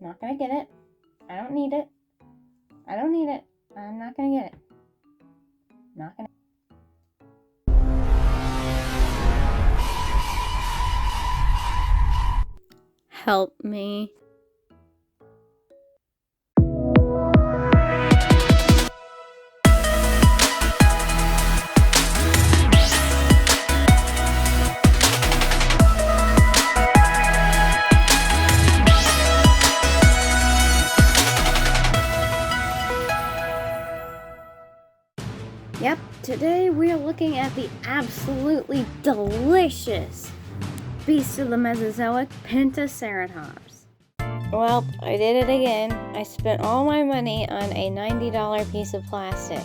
Not gonna get it. I don't need it. I don't need it. I'm not gonna get it. Not gonna. Help me. Yep, today we are looking at the absolutely delicious beast of the Mesozoic, Pentaceratops. Well, I did it again. I spent all my money on a $90 piece of plastic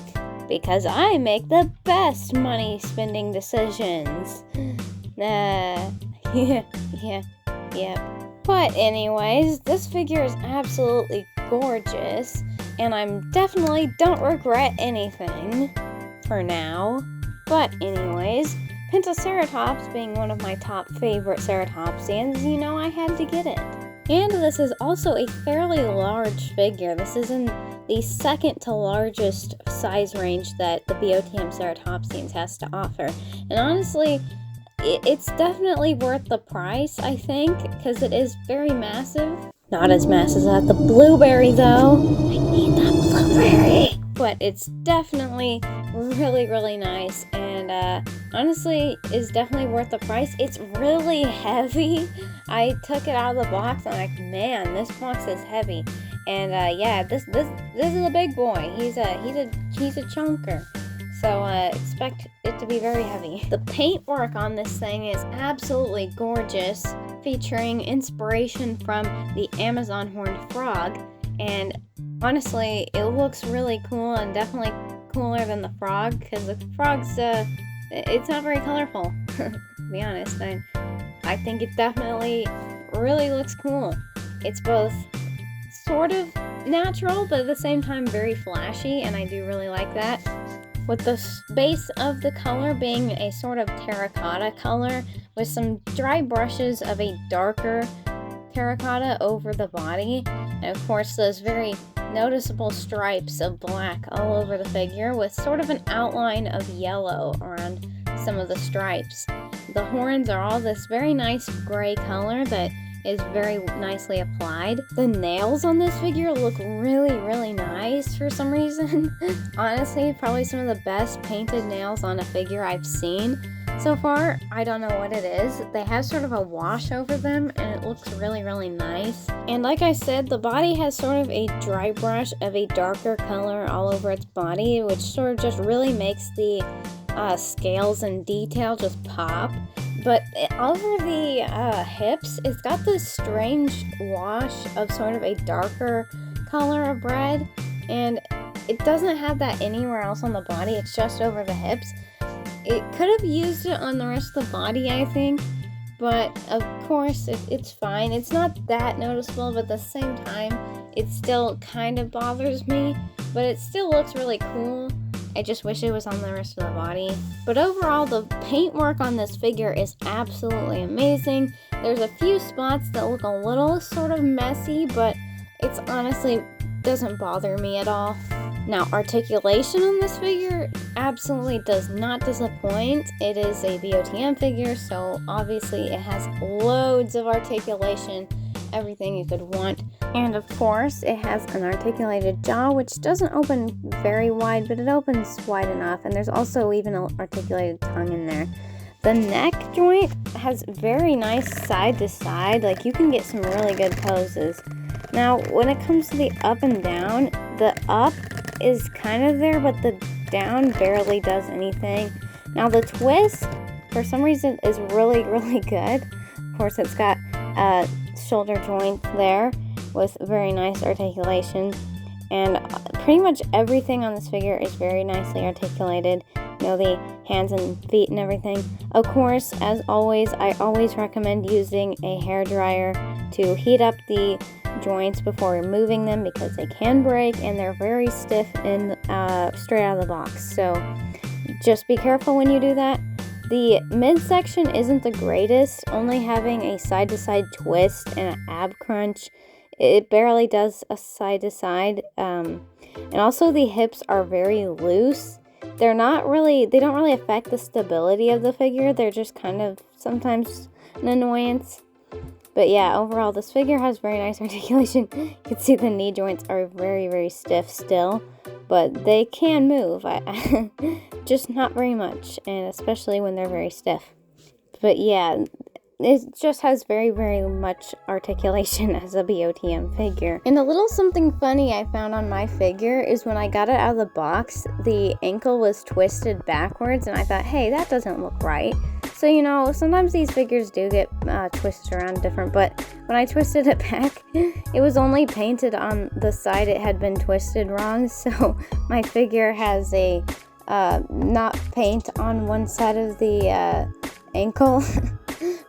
because I make the best money spending decisions. Yeah. But anyways, this figure is absolutely gorgeous, and I definitely don't regret anything. For now. But anyways, Pentaceratops being one of my top favorite ceratopsians, I had to get it. And this is also a fairly large figure. This is in the second to largest size range that the BOTM ceratopsians has to offer. And honestly, it's definitely worth the price, I think, because it is very massive. Not as massive as the blueberry, though. I need that blueberry. But it's definitely really, really nice, and honestly is definitely worth the price. It's really heavy. I took it out of the box and I'm like, man, this box is heavy. And this is a big boy. He's a chunker. So expect it to be very heavy. The paintwork on this thing is absolutely gorgeous, featuring inspiration from the Amazon horned frog, and honestly, it looks really cool and definitely cooler than the frog, because the frog's it's not very colorful. To be honest, I think it definitely really looks cool. It's both sort of natural, but at the same time very flashy, and I do really like that. With the base of the color being a sort of terracotta color with some dry brushes of a darker terracotta over the body, and of course those very noticeable stripes of black all over the figure with sort of an outline of yellow around some of the stripes. The horns are all this very nice gray color that is very nicely applied. The nails on this figure look really, really nice for some reason. Honestly, probably some of the best painted nails on a figure I've seen so far. I don't know what it is. They have sort of a wash over them, and it looks really, really nice. And like I said, the body has sort of a dry brush of a darker color all over its body, which sort of just really makes the scales and detail just pop. But over the hips, it's got this strange wash of sort of a darker color of red, and it doesn't have that anywhere else on the body. It's just over the hips. It could have used it on the rest of the body, I think, but of course it's fine. It's not that noticeable, but at the same time, it still kind of bothers me, but it still looks really cool. I just wish it was on the rest of the body. But overall, the paintwork on this figure is absolutely amazing. There's a few spots that look a little sort of messy, but it's honestly doesn't bother me at all. Now, articulation on this figure absolutely does not disappoint. It is a BOTM figure, so obviously it has loads of articulation, everything you could want. And of course, it has an articulated jaw, which doesn't open very wide, but it opens wide enough. And there's also even an articulated tongue in there. The neck joint has very nice side to side. Like, you can get some really good poses. Now, when it comes to the up and down, the up is kind of there, but the down barely does anything. Now, the twist, for some reason, is really, really good. Of course, it's got a shoulder joint there with very nice articulation, and pretty much everything on this figure is very nicely articulated. The hands and feet and everything. Of course, as always, I always recommend using a hairdryer to heat up the joints before removing them, because they can break and they're very stiff and straight out of the box. So just be careful when you do that. The midsection isn't the greatest, only having a side-to-side twist and an ab crunch It barely does a side to side. And also the hips are very loose. They don't really affect the stability of the figure. They're just kind of sometimes an annoyance. But yeah, overall, this figure has very nice articulation. You can see the knee joints are very, very stiff still, but they can move. Just not very much, and especially when they're very stiff. But yeah, it just has very, very much articulation as a BOTM figure. And a little something funny I found on my figure is when I got it out of the box, the ankle was twisted backwards, and I thought, hey, that doesn't look right. So, you know, sometimes these figures do get twisted around different, but when I twisted it back, it was only painted on the side it had been twisted wrong, so my figure has a not paint on one side of the ankle.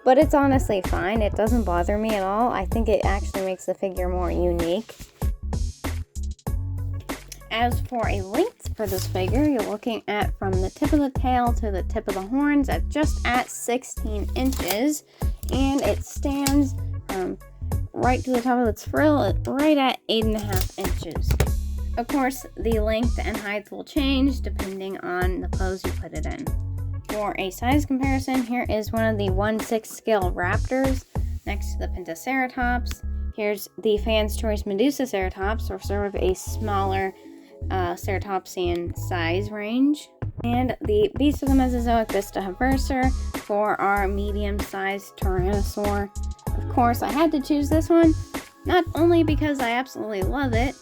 But it's honestly fine. It doesn't bother me at all. I think it actually makes the figure more unique. As for a length for this figure, you're looking at from the tip of the tail to the tip of the horns at just at 16 inches. And it stands right to the top of its frill right at 8.5 inches. Of course, the length and height will change depending on the pose you put it in. For a size comparison, here is one of the 1/6 scale raptors next to the Pentaceratops. Here's the Fan's Choice Medusaceratops, or sort of a smaller ceratopsian size range. And the Beast of the Mesozoic Vistaverser for our medium-sized Tyrannosaur. Of course, I had to choose this one, not only because I absolutely love it,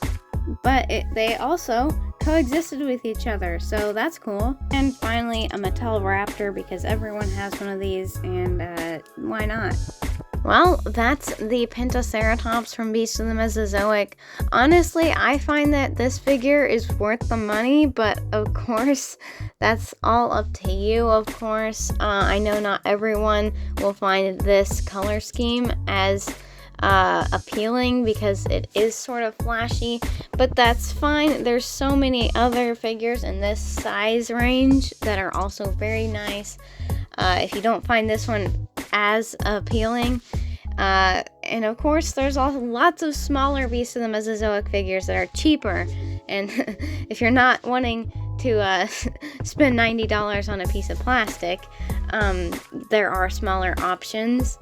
but they also coexisted with each other, so that's cool. And finally, a Mattel Raptor, because everyone has one of these, and why not? Well, that's the Pentaceratops from Beast of the Mesozoic. Honestly, I find that this figure is worth the money, but of course, that's all up to you, of course. I know not everyone will find this color scheme as appealing because it is sort of flashy, but that's fine. There's so many other figures in this size range that are also very nice. If you don't find this one as appealing, and of course there's also lots of smaller Beasts of the Mesozoic figures that are cheaper, and if you're not wanting to spend $90 on a piece of plastic, there are smaller options.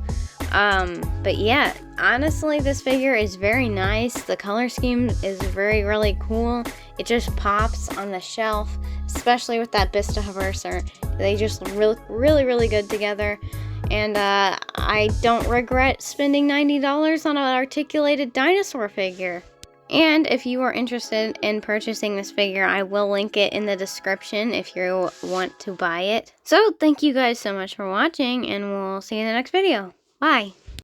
But yeah, honestly, this figure is very nice. The color scheme is really cool. It just pops on the shelf, especially with that Vistaverser. They just look really good together. And I don't regret spending $90 on an articulated dinosaur figure. And if you are interested in purchasing this figure, I will link it in the description if you want to buy it. So thank you guys so much for watching, and we'll see you in the next video. Bye!